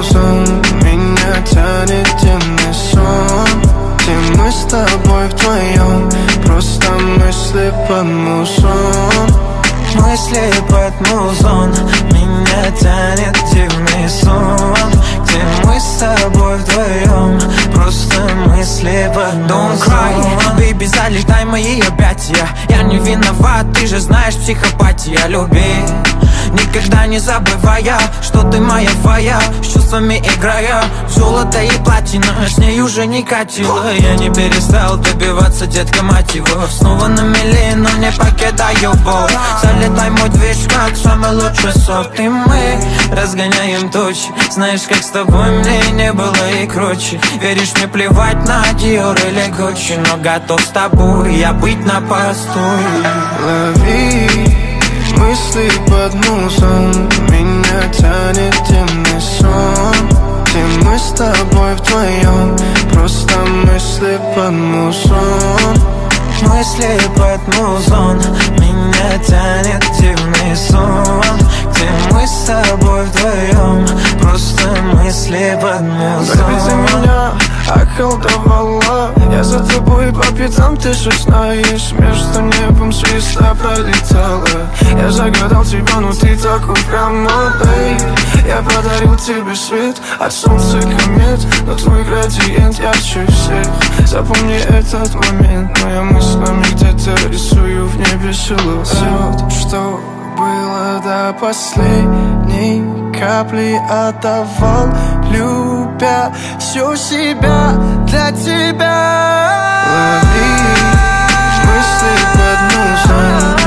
музон, меня тянет темный сон, где мы с тобой вдвоем, просто мысли под музон. Мысли под музон, меня тянет дивный сон, где мы с тобой вдвоем, просто мысли под музон. Don't cry, baby, залетай в мои объятия. Я не виноват, ты же знаешь, психопатия. Люби, никогда не забывая, что ты моя твоя, с чувствами играя. Золото и платина, с ней уже не катило. Я не перестал добиваться, детка, мать его. Снова на мели, но не покидаю боль. Залетай мой движ, как самый лучший сорт. И мы разгоняем тучи. Знаешь, как с тобой мне не было и круче. Веришь, мне плевать на Dior или Gucci, но готов с тобой я быть на посту. Лови мысли под музон, меня тянет темный сон, где мы с тобой вдвоем, просто мысли под музон. Мысли под музон, меня тянет дивный сон, где мы с тобой вдвоем, просто мысли под музон. Baby, ты меня околдовала, я за тобой по пятам, ты же знаешь. Между небом звезда пролетала. Я загадал тебя, но ты так упряма, baby. Я подарил тебе свет от солнца комет, но твой градиент ярче всех. Запомни этот момент, моя мыслями где-то рисую в небе силуэт. Все, что было до последней капли, отдавал, любя всю себя для тебя. Лови мысли под музон,